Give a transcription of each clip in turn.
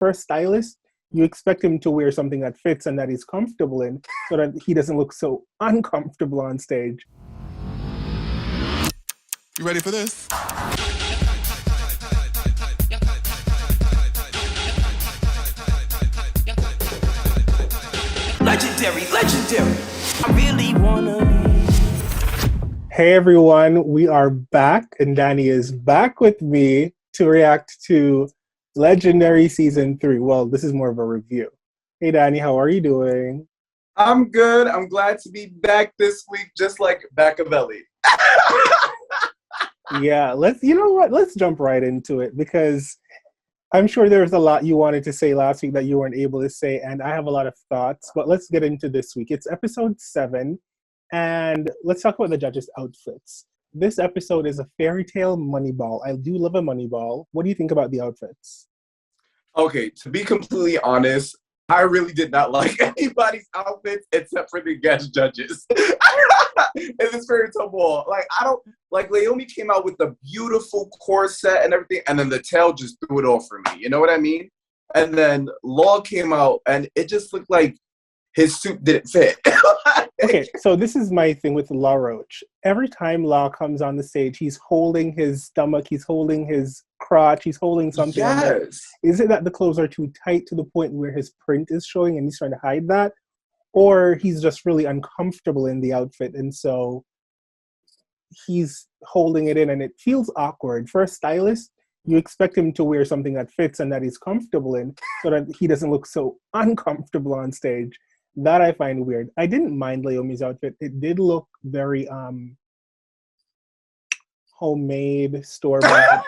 For a stylist, you expect him to wear something that fits and that he's comfortable in so that he doesn't look so uncomfortable on stage. You ready for this? Legendary, legendary. I really wanna. Hey everyone, we are back, and Danny is back with me to react to Legendary Season 3. Well, this is more of a review. Hey Danny, how are you doing? I'm good. I'm glad to be back this week, just like Makaveli. Yeah, let's jump right into it, because I'm sure there's a lot you wanted to say last week that you weren't able to say, and I have a lot of thoughts, but let's get into this week. It's episode 7, and let's talk about the judges' outfits. This episode is a fairy tale moneyball. I do love a moneyball. What do you think about the outfits? Okay, to be completely honest, I really did not like anybody's outfits except for the guest judges. In this fairy tale ball. Naomi came out with the beautiful corset and everything, and then the tail just threw it off for me. You know what I mean? And then Law came out, and it just looked like his suit didn't fit. Okay, so this is my thing with La Roche. Every time La comes on the stage, he's holding his stomach, he's holding his crotch, he's holding something. Yes. Is it that the clothes are too tight to the point where his print is showing and he's trying to hide that? Or he's just really uncomfortable in the outfit, and so he's holding it in, and it feels awkward. For a stylist, you expect him to wear something that fits and that he's comfortable in so that he doesn't look so uncomfortable on stage. That I find weird. I didn't mind Naomi's outfit. It did look very homemade, store-bought.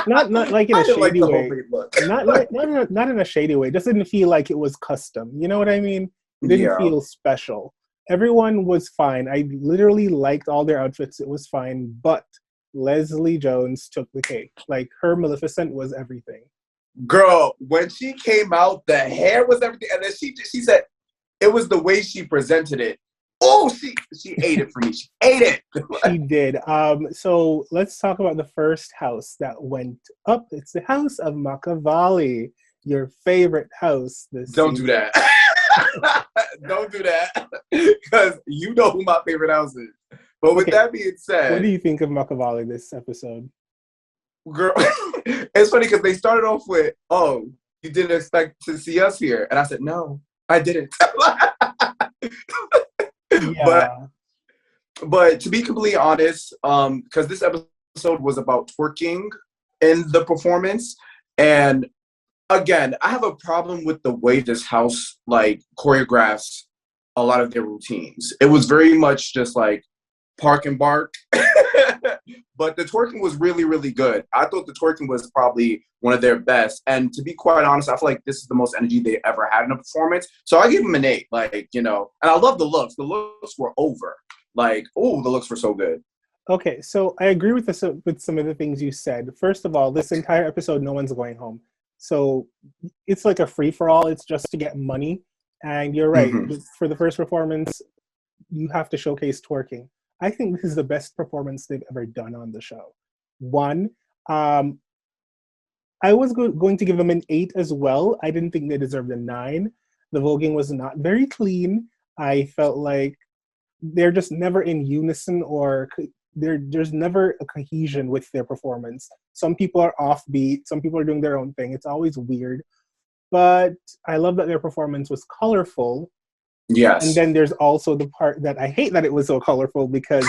not like in a shady way. Not in a shady way. It just didn't feel like it was custom. You know what I mean? It didn't feel special. Everyone was fine. I literally liked all their outfits. It was fine. But Leslie Jones took the cake. Like, her Maleficent was everything. Girl, when she came out, the hair was everything. And then she said it was the way she presented it. Oh, she ate it for me. She ate it. She did. So let's talk about the first house that went up. It's the house of Makaveli, your favorite house this Don't season. do that. Don't do that, because you know who my favorite house is. But with that being said, what do you think of Makaveli this episode? Girl, it's funny because they started off with, "Oh, you didn't expect to see us here," and I said, "No, I didn't." Yeah. But to be completely honest, because this episode was about twerking in the performance, and again, I have a problem with the way this house choreographs a lot of their routines. It was very much just like park and bark. But the twerking was really, really good. I thought the twerking was probably one of their best. And to be quite honest, I feel like this is the most energy they ever had in a performance. So I give them an 8, and I love the looks. The looks were over. The looks were so good. Okay, so I agree with some of the things you said. First of all, this entire episode, no one's going home. So it's like a free-for-all. It's just to get money. And you're right. Mm-hmm. For the first performance, you have to showcase twerking. I think this is the best performance they've ever done on the show. One, I was going to give them an 8 as well. I didn't think they deserved a 9. The voguing was not very clean. I felt like they're just never in unison, or there's never a cohesion with their performance. Some people are offbeat. Some people are doing their own thing. It's always weird. But I love that their performance was colorful. Yes. And then there's also the part that I hate, that it was so colorful, because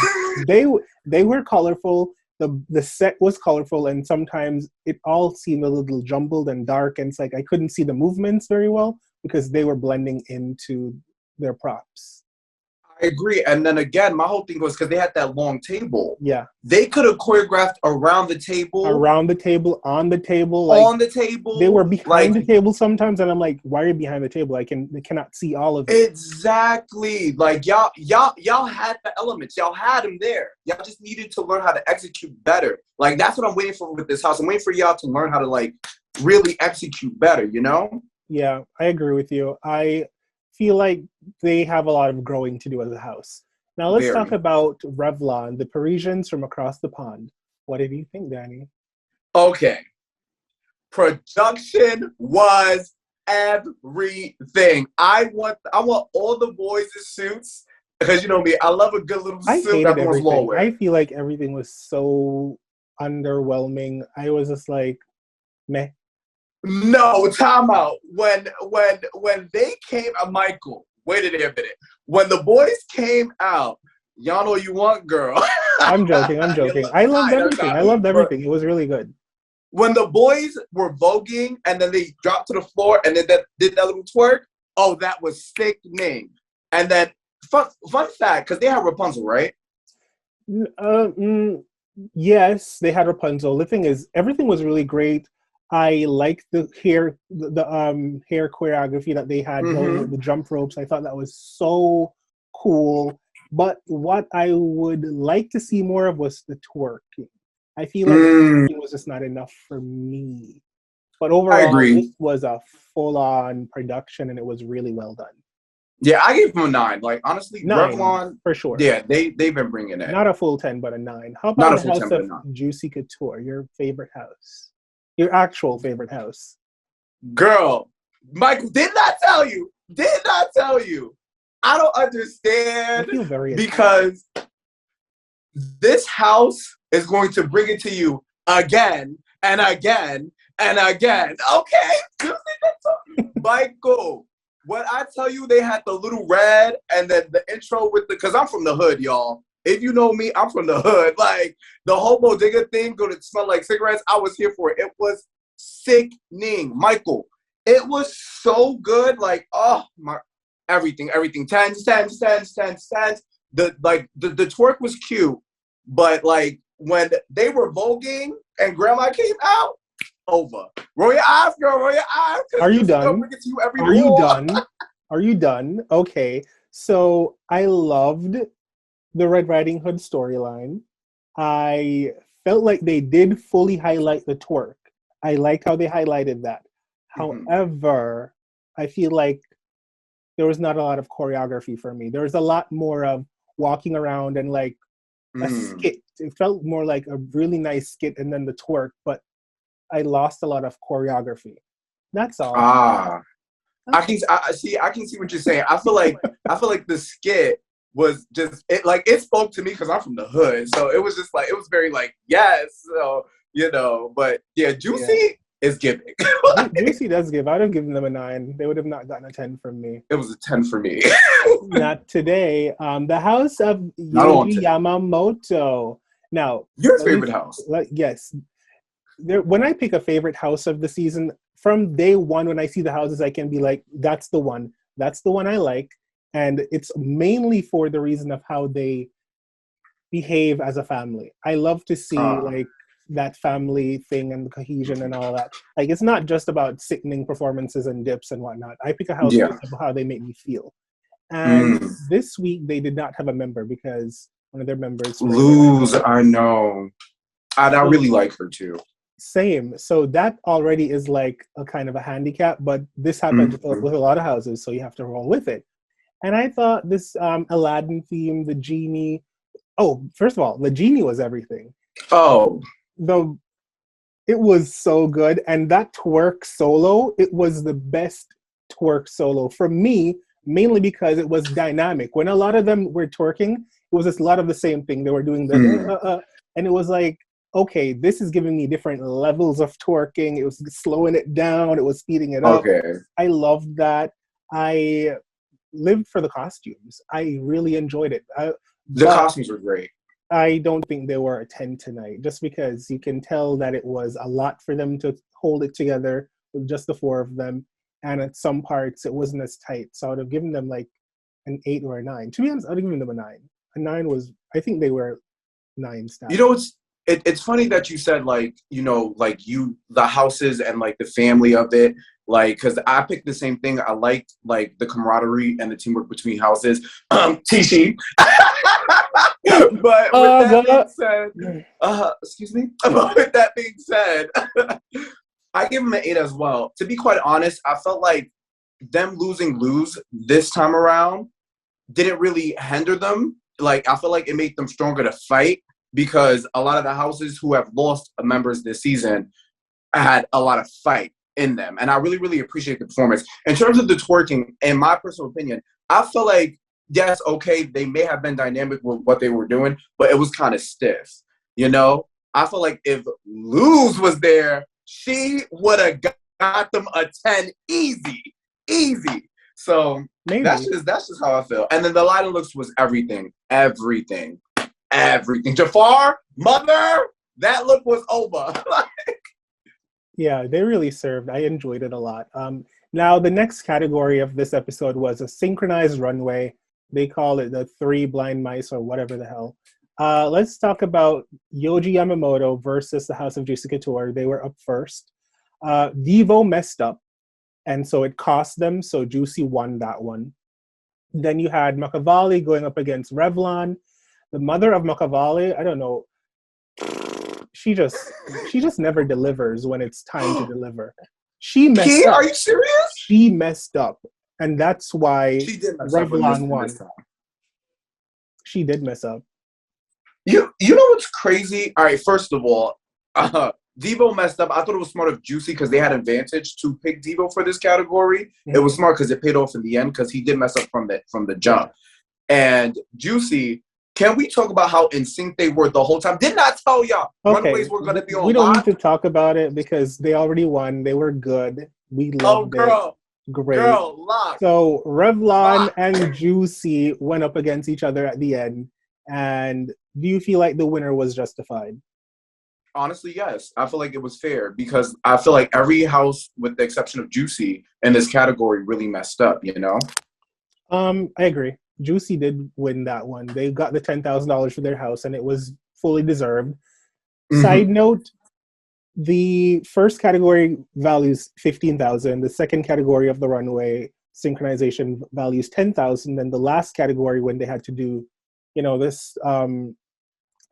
they were colorful. The set was colorful, and sometimes it all seemed a little jumbled and dark, and it's like I couldn't see the movements very well because they were blending into their props. I agree. And then again, my whole thing was because they had that long table. Yeah. They could have choreographed around the table. Around the table, on the table. On the table. They were behind the table sometimes, and I'm like, why are you behind the table? They cannot see all of it. Exactly. Y'all had the elements. Y'all had them there. Y'all just needed to learn how to execute better. That's what I'm waiting for with this house. I'm waiting for y'all to learn how to really execute better, Yeah, I agree with you. I feel like they have a lot of growing to do as a house. Now let's talk about Revlon, the Parisians from across the pond. What did you think, Danny? Okay. production was everything. I want all the boys' suits because you know me. I love a good little I suit hated everyone's low everything. with. I feel like everything was so underwhelming. I was just like, meh. No, time out. When they came, Michael, wait a minute. When the boys came out, y'all know you want, girl. I'm joking. I'm joking. I loved everything. I loved everything. It was really good. When the boys were voguing and then they dropped to the floor and then did that little twerk, oh, that was sickening. And then, fun fact, because they had Rapunzel, right? Yes, they had Rapunzel. The thing is, everything was really great. I liked the hair, hair choreography that they had going with the jump ropes. I thought that was so cool. But what I would like to see more of was the twerking. I feel like it was just not enough for me. But I overall, agree. it was a full-on production, and it was really well done. Yeah, I gave them a 9. Like, honestly, 9, Revlon, for sure. yeah, they've been bringing it. Not a full 10, but a 9. How Not about a the full house 10, but a of 9. Juicy Couture, your favorite house? Your actual favorite house? Girl, Michael, did not tell you. I don't understand I feel very because this house is going to bring it to you again and again and again. Okay, Michael, when I tell you they had the little red and then the intro with the, because I'm from the hood, y'all. If you know me, I'm from the hood. Like the whole bodega thing, gonna smell like cigarettes. I was here for it. It was sickening, Michael. It was so good. Like, oh my, everything. Tens. The twerk was cute, but like when they were voguing and Grandma came out, over. Roll your eyes, girl. Roll your eyes. Are you done? Are you done? Okay. So I loved the Red Riding Hood storyline. I felt like they did fully highlight the twerk. I like how they highlighted that. However, I feel like there was not a lot of choreography for me. There was a lot more of walking around and like a skit. It felt more like a really nice skit and then the twerk, but I lost a lot of choreography. That's all. I can see what you're saying. I feel like the skit was just it spoke to me because I'm from the hood, so it was just like it was very like yes, so you know. But yeah, Juicy is giving. Juicy does give. I'd have given them a 9. They would have not gotten a 10 from me. It was a 10 for me. Not today. The house of Yoji Yamamoto. Now, your favorite house? Yes. When I pick a favorite house of the season, from day one, when I see the houses, I can be like, that's the one. That's the one I like. And it's mainly for the reason of how they behave as a family. I love to see like that family thing and the cohesion and all that. Like, it's not just about sickening performances and dips and whatnot. I pick a house based on how they make me feel. And this week, they did not have a member because one of their members... Lose, I know. I really like her too. Same. So that already is like a kind of a handicap, but this happens with a lot of houses, so you have to roll with it. And I thought this Aladdin theme, the genie... Oh, first of all, the genie was everything. Oh. It was so good. And that twerk solo, it was the best twerk solo for me, mainly because it was dynamic. When a lot of them were twerking, it was just a lot of the same thing. They were doing the and it was like, okay, this is giving me different levels of twerking. It was slowing it down. It was speeding it up. I loved that. I lived for the costumes. I really enjoyed it. The costumes were great. I don't think they were a 10 tonight, just because you can tell that it was a lot for them to hold it together with just the 4 of them. And at some parts, it wasn't as tight. So I would have given them like an 8 or a 9. To be honest, I would have given them a 9. A 9 was, I think they were 9 stars. You know, it's funny that you said like, you know, like the houses and like the family of it. Like, because I picked the same thing. I liked like the camaraderie and the teamwork between houses. Tishi. But with that being said, excuse me. But with that being said, I give them an 8 as well. To be quite honest, I felt like them losing this time around didn't really hinder them. Like, I feel like it made them stronger to fight because a lot of the houses who have lost members this season had a lot of fight in them. And I really, really appreciate the performance. In terms of the twerking, in my personal opinion, I feel like, yes, okay, they may have been dynamic with what they were doing, but it was kind of stiff. You know? I feel like if Luz was there, she would have got them a 10 easy. Easy. So Maybe. that's just how I feel. And then the lighting looks was everything. Jafar, mother, that look was over. Yeah, they really served. I enjoyed it a lot. Now, the next category of this episode was a synchronized runway. They call it the 3 blind mice or whatever the hell. Let's talk about Yoji Yamamoto versus the House of Juicy Couture. They were up first. Devo messed up, and so it cost them, so Juicy won that one. Then you had Makaveli going up against Revlon. The mother of Makaveli, I don't know, she just never delivers when it's time to deliver. She messed up. Are you serious? She messed up, and that's why She did mess up Revlon won. this time. She did mess up. You know what's crazy? All right, first of all, Devo messed up. I thought it was smart of Juicy because they had advantage to pick Devo for this category. Mm-hmm. It was smart because it paid off in the end because he did mess up from the jump. And Juicy, can we talk about how in sync they were the whole time? Didn't I tell y'all Runways were going to be on We don't live? need to talk about it because they already won. They were good. We loved it. Great. Girl, lock. So Revlon and Juicy went up against each other at the end. And do you feel like the winner was justified? Honestly, yes. I feel like it was fair because I feel like every house, with the exception of Juicy, in this category really messed up, you know? I agree. Juicy did win that one. They got the $10,000 for their house, and it was fully deserved. Mm-hmm. Side note, the first category values $15,000. The second category of the runway synchronization values $10,000. And the last category, when they had to do, this,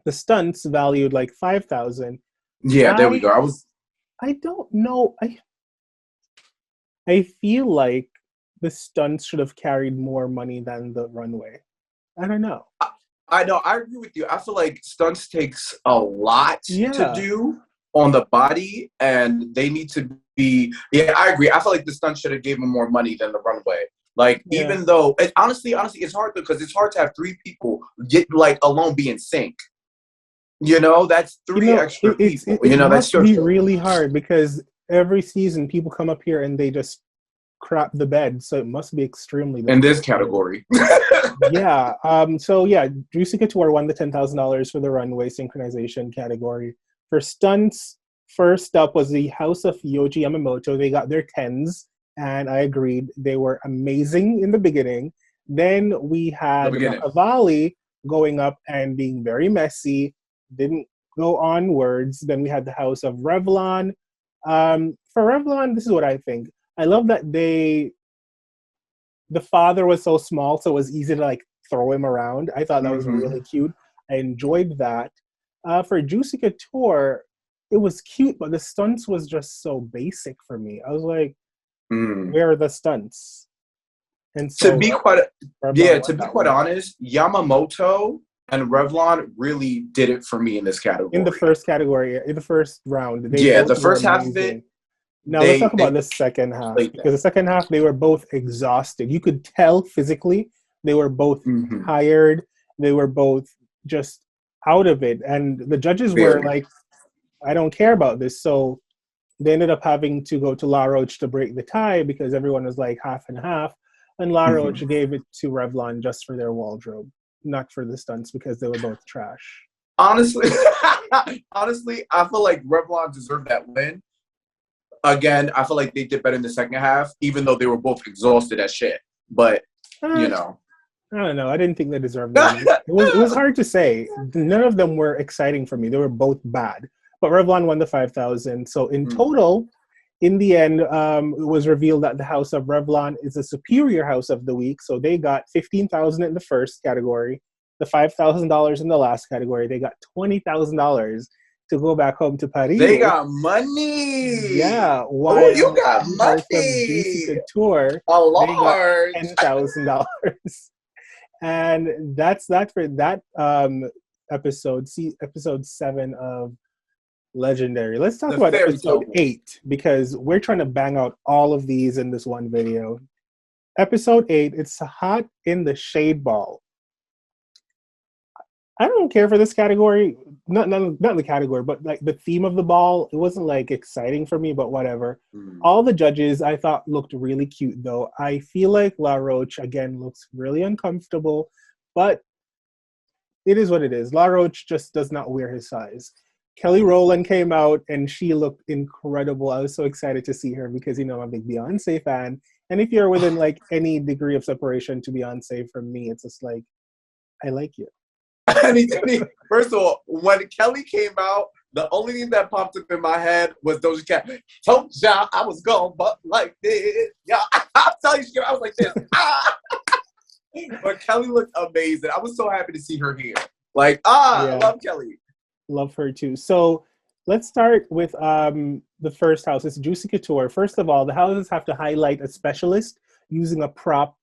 the stunts valued like $5,000. Yeah, there we go. I don't know. I feel like the stunts should have carried more money than the runway. I don't know. I know. I agree with you. I feel like stunts takes a lot to do on the body, and they need to be. Yeah, I agree. I feel like the stunts should have gave them more money than the runway. Like, even though, honestly, it's hard because it's hard to have 3 people alone be in sync. That's 3 extra people. It that's must be really hard because every season people come up here and they just crap the bed, so it must be extremely difficult. In this category. Yeah. Juicy Couture won the $10,000 for the runway synchronization category. For stunts, first up was the House of Yoji Yamamoto. They got their 10s, and I agreed. They were amazing in the beginning. Then we had Makaveli going up and being very messy, didn't go onwards. Then we had the House of Revlon. For Revlon, this is what I think. I love that the father was so small, so it was easy to throw him around. I thought that was really cute. I enjoyed that. For Juicy Couture, it was cute, but the stunts was just so basic for me. I was like, where are the stunts? And so to be quite honest, Yamamoto and Revlon really did it for me in this category. In the first category, in the first round. The first half of it. Now let's talk about the second half. Because the second half, they were both exhausted. You could tell physically they were both tired. They were both just out of it. And the judges were like, I don't care about this. So they ended up having to go to La Roche to break the tie because everyone was like half and half. And La Roche gave it to Revlon just for their wardrobe, not for the stunts because they were both trash. Honestly, I feel like Revlon deserved that win. Again, I feel like they did better in the second half, even though they were both exhausted as shit. But, I don't know. I didn't think they deserved that. It was hard to say. None of them were exciting for me. They were both bad. But Revlon won the $5,000. So in total, in the end, it was revealed that the House of Revlon is a superior house of the week. So they got $15,000 in the first category, the $5,000 in the last category. They got $20,000 to go back home to Paris. They got money. Yeah. While you got money. Juicy Couture, a large. They got $10,000. And that's that for that episode. See episode 7 of Legendary. Let's talk The about fairy episode tale. 8 because we're trying to bang out all of these in this one video. Episode 8, it's hot in the shade ball. I don't care for this category. Not the category, but like the theme of the ball. It wasn't like exciting for me, but whatever. All the judges I thought looked really cute though. I feel like La Roche again looks really uncomfortable, but it is what it is. La Roche just does not wear his size. Kelly Rowland came out and she looked incredible. I was so excited to see her because I'm a big Beyonce fan. And if you're within like any degree of separation to Beyonce from me, it's just like I like you. First of all, when Kelly came out, the only thing that popped up in my head was Doja Cat. Told y'all I was going but like this. Yeah, I'll tell you, I was like this. But Kelly looked amazing. I was so happy to see her here. Like, I love Kelly. Love her too. So let's start with the first house. It's Juicy Couture. First of all, the houses have to highlight a specialist using a prop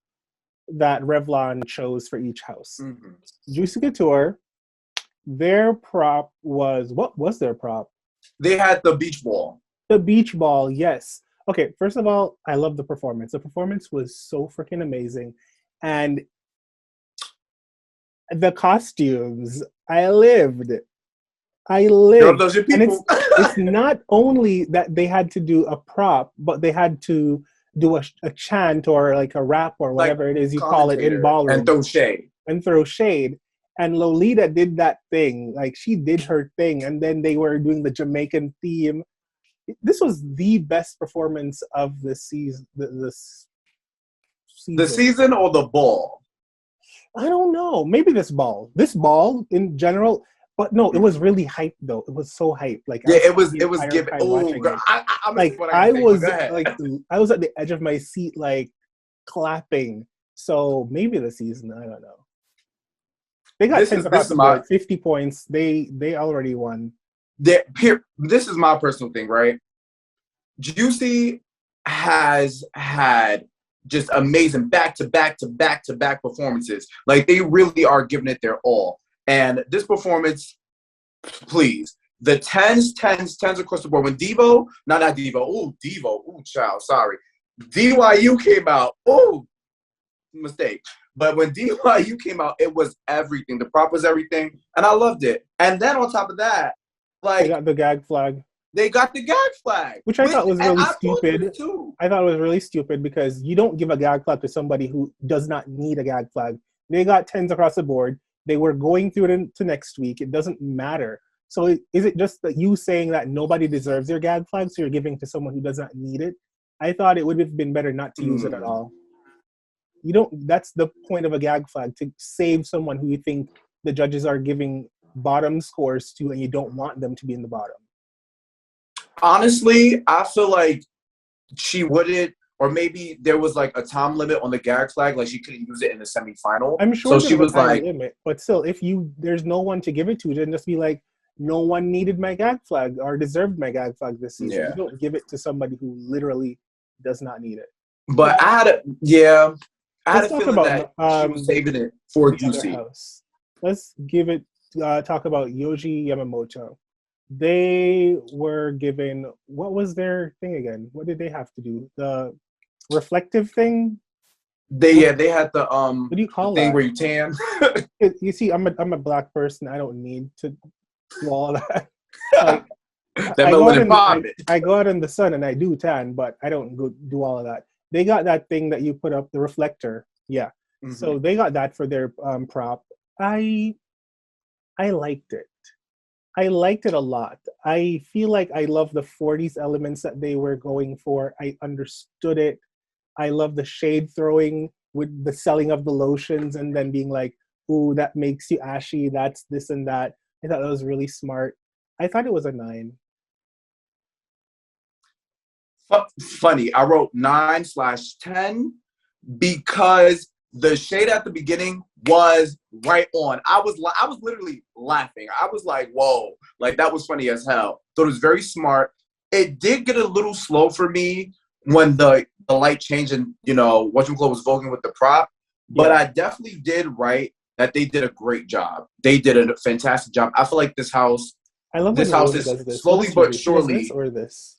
that Revlon chose for each house. Juicy Couture, their prop was, what was their prop? They had the beach ball. The beach ball, yes. Okay, first of all, I love the performance. The performance was so freaking amazing. And the costumes, I lived. Those are And people. it's not only that they had to do a prop, but they had to do a chant or like a rap or whatever it is you call it in ballroom. And throw shade. And Lolita did that thing. Like she did her thing. And then they were doing the Jamaican theme. This was the best performance of the season. The season or the ball? I don't know. Maybe this ball. This ball in general. But no, it was really hyped though. It was so hyped. Like it was giving. Oh, girl, I was at the edge of my seat, like clapping. So maybe the season. I don't know. They got 10 across the board, 50 points. They already won. Here, this is my personal thing, right? Juicy has had just amazing back-to-back performances. Like they really are giving it their all. And this performance, please, the tens across the board. When Devo, child, sorry. DYU came out, mistake. But when DYU came out, it was everything. The prop was everything, and I loved it. And then on top of that, like they got the gag flag. Which I thought was really stupid. I thought it was really stupid because you don't give a gag flag to somebody who does not need a gag flag. They got 10s across the board. They were going through it into next week. It doesn't matter. So is it just that you saying that nobody deserves your gag flag, so you're giving to someone who does not need it? I thought it would have been better not to use it at all. You don't. That's the point of a gag flag, to save someone who you think the judges are giving bottom scores to, and you don't want them to be in the bottom. Honestly, I feel like she wouldn't. Or maybe there was like a time limit on the gag flag, like she couldn't use it in the semifinal. I'm sure so she was like, limit, but still, if there's no one to give it to, then just be like, no one needed my gag flag or deserved my gag flag this season. You don't give it to somebody who literally does not need it. But I had a feeling that she was saving it for Juicy. Let's talk about Yoji Yamamoto. They were given, what was their thing again? What did they have to do? The reflective thing? They had the what do you call thing that? where you tan? You see, I'm a black person. I don't need to do all that. Like, I go out in the sun and I do tan, but I don't go do all of that. They got that thing that you put up, the reflector. Yeah. Mm-hmm. So they got that for their prop. I liked it. I liked it a lot. I feel like I love the 40s elements that they were going for. I understood it. I love the shade throwing with the selling of the lotions and then being like, ooh, that makes you ashy. That's this and that. I thought that was really smart. I thought it was a 9. Funny. I wrote 9/10 because the shade at the beginning was right on. I was literally laughing. I was like, whoa, like that was funny as hell. So it was very smart. It did get a little slow for me when the light changed and, whatchamacallit was voguing with the prop. But I definitely did write that they did a great job. They did a fantastic job. I feel like this house I love when This house Lola is does this. What slowly does she but do? She does this surely, or this?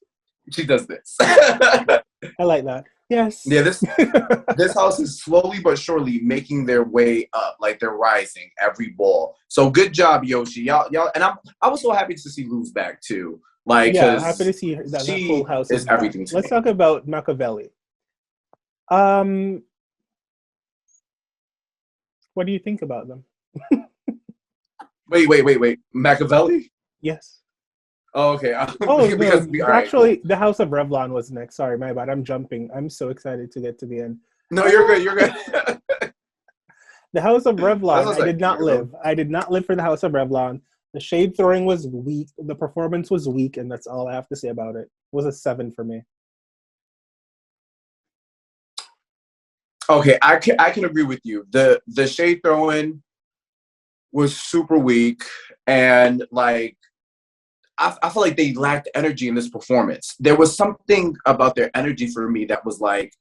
she does this. I like that. Yes. Yeah, this house is slowly but surely making their way up, like they're rising every ball. So good job, Yoshi. Y'all, and I was so happy to see Luz back too. Like, Yeah, happy to cause see that full she house is is back. everything to Let's me. talk about Makaveli. Um, what do you think about them? Wait. Makaveli? Yes. Oh, okay. Oh no, Because all right, cool. actually, the House of Revlon was next. Sorry, my bad. I'm jumping. I'm so excited to get to the end. No, you're good. You're good. The House of That's Revlon, what I I did not said. live. I did not live for the House of Revlon. The shade throwing was weak. The performance was weak, and that's all I have to say about it. It was a 7 for me. Okay, I can agree with you. The shade throwing was super weak, and like I feel like they lacked energy in this performance. There was something about their energy for me that was like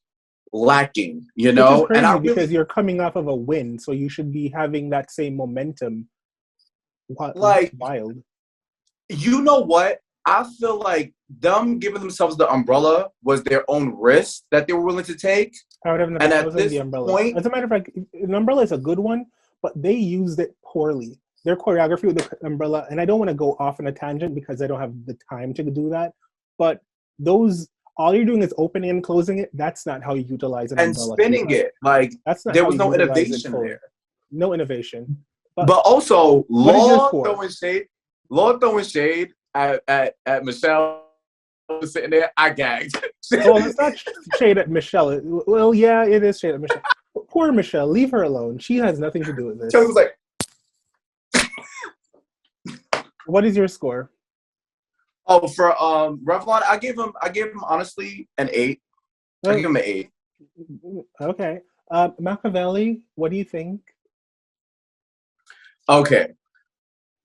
lacking, you Which is know? And I crazy because really you're coming off of a win, so you should be having that same momentum. What? That's like, wild. you know what? I feel like them giving themselves the umbrella was their own risk that they were willing to take. I would have never And at chosen the this umbrella. point, As a matter of fact, an umbrella is a good one, but they used it poorly. Their choreography with the umbrella, and I don't want to go off on a tangent because I don't have the time to do that. But those, all you're doing is opening and closing it. That's not how you utilize an and umbrella, spinning sweetheart. it, like That's not there how was you no utilize it innovation fully. there. No innovation. But But also, what is your score? Law throwing shade at Michelle was sitting there. I gagged. Oh, let's not shade at Michelle. Well, yeah, it is shade at Michelle. Poor Michelle. Leave her alone. She has nothing to do with this. Kelly was like, What is your score? "Oh, for Revlon, I gave him honestly an 8. I Oh, gave him an 8. okay. Makaveli, what do you think? Okay,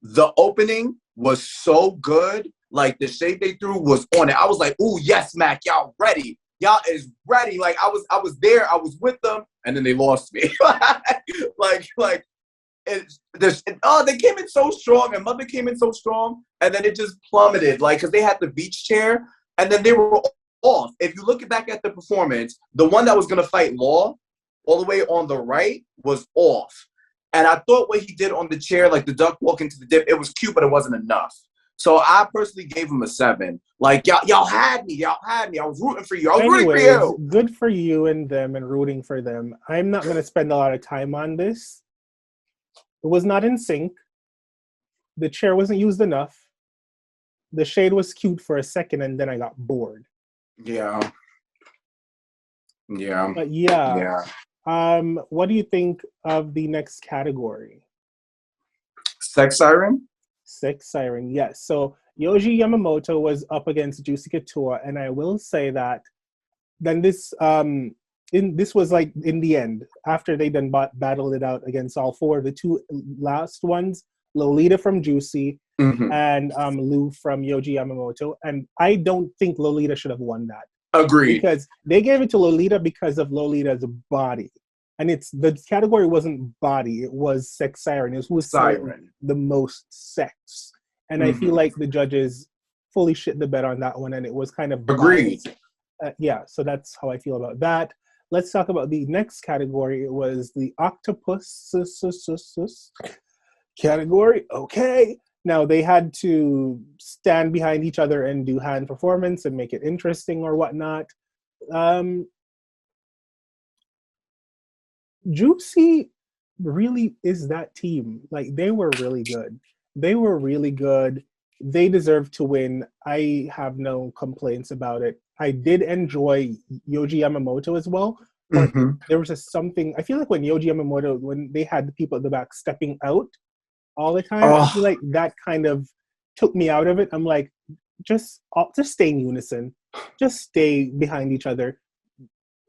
the opening was so good. Like the shade they threw was on it. I was like, "Ooh, yes, Mac, y'all ready? Y'all is ready." Like I was there. I was with them, and then they lost me. like they came in so strong, and Mother came in so strong, and then it just plummeted. Like because they had the beach chair, and then they were off. If you look back at the performance, the one that was gonna fight Law, all the way on the right, was off. And I thought what he did on the chair, like the duck walk into the dip, it was cute, but it wasn't enough. So I personally gave him a 7. Like y'all had me. I was rooting for you. I was rooting for Anyways, you. good for you and them and rooting for them. I'm not going to spend a lot of time on this. It was not in sync. The chair wasn't used enough. The shade was cute for a second and then I got bored. Yeah. But yeah, Yeah. what do you think of the next category? Sex siren? Sex siren, yes. So Yoji Yamamoto was up against Juicy Couture, and I will say that then this was like in the end after they then battled it out against all four. The two last ones, Lolita from Juicy Mm-hmm. and Lou from Yoji Yamamoto, and I don't think Lolita should have won that. Agreed. Because they gave it to Lolita because of Lolita's body. And it's the category wasn't body, it was sex siren. It was who was Siren. the most sex. And I feel like the judges fully shit the bed on that one, and it was kind of Agreed. yeah, so that's how I feel about that. Let's talk about the next category. It was the octopus category. Okay. Now they had to stand behind each other and do hand performance and make it interesting or whatnot. Juicy really is that team. Like they were really good. They were really good. They deserve to win. I have no complaints about it. I did enjoy Yoji Yamamoto as well, but there was just something. I feel like when Yoji Yamamoto, when they had the people at the back stepping out all the time, I feel like that kind of took me out of it. I'm like, just stay in unison, just stay behind each other,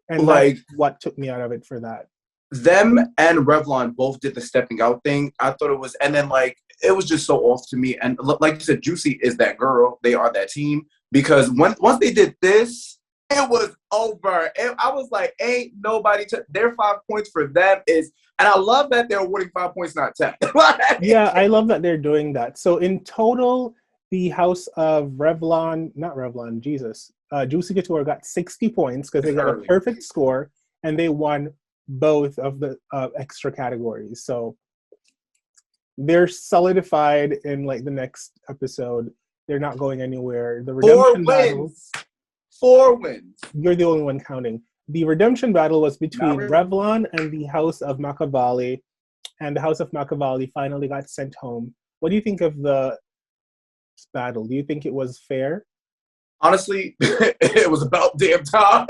and like that's what took me out of it for that. Them and Revlon both did the stepping out thing. I thought it was, and then like it was just so off to me. And like you said, Juicy is that girl. They are that team because once they did this, it was over. And I was like, ain't nobody. Their 5 points for them is, and I love that they're awarding 5 points, not 10. Yeah, I love that they're doing that. So in total, the house of Revlon, not Revlon, Jesus, Juicy Couture got 60 points because they got a perfect score and they won both of the extra categories. So they're solidified in like the next episode. They're not going anywhere. The redemption battle. 4 wins. You're the only one counting. The redemption battle was between Revlon and the House of Makaveli, and the House of Makaveli finally got sent home. What do you think of the battle? Do you think it was fair? Honestly, it was about damn time.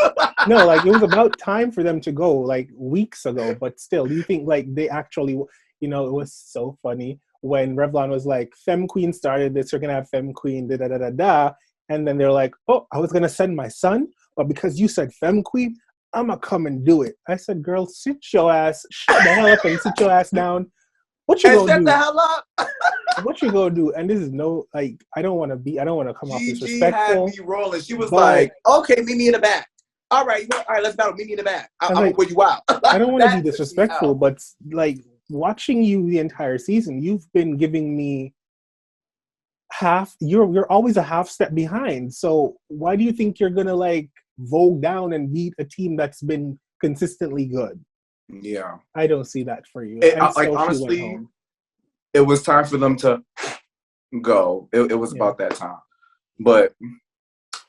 No, like it was about time for them to go, like weeks ago. But still, do you think like they actually, you know, it was so funny when Revlon was like, Femme Queen started this, you're gonna have Femme Queen, da da da da da. And then they're like, oh, I was gonna send my son, but because you said Femme Queen, I'm gonna come and do it. I said, girl, sit your ass, shut the hell up and sit your ass down. What you gonna do? Shut the hell up. What you gonna do? And this is no, like, I don't want to come off disrespectful. Had me rolling. She was like, okay, meet me in the back. All right, let's battle. Meet me in the back. I'm gonna put you out. I don't want to be disrespectful, but like watching you the entire season, you've been giving me you're always a half step behind. So why do you think you're gonna like vogue down and beat a team that's been consistently good? Yeah, I don't see that for you. Like honestly, it was time for them to go. It was about that time. But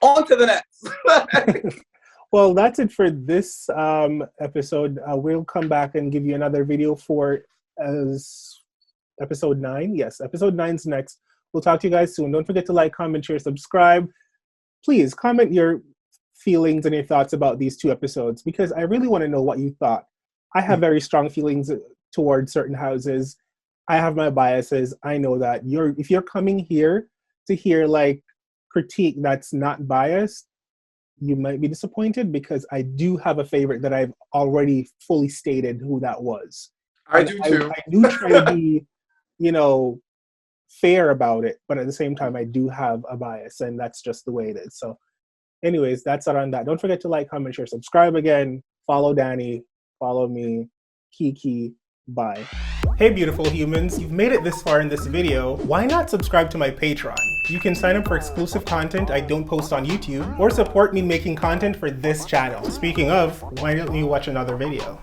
on to the next. Well, that's it for this episode. We'll come back and give you another video for episode 9. Yes, episode 9's next. We'll talk to you guys soon. Don't forget to like, comment, share, subscribe. Please comment your feelings and your thoughts about these 2 episodes because I really want to know what you thought. I have very strong feelings towards certain houses. I have my biases. I know that if you're coming here to hear like critique that's not biased, you might be disappointed because I do have a favorite that I've already fully stated who that was. I do too. I do try to be, you know, fair about it, but at the same time, I do have a bias, and that's just the way it is. So, anyways, that's it on that. Don't forget to like, comment, share, subscribe again. Follow Danny. Follow me. Kiki. Bye. Hey beautiful humans, you've made it this far in this video. Why not subscribe to my Patreon? You can sign up for exclusive content I don't post on YouTube or support me making content for this channel. Speaking of, why don't you watch another video?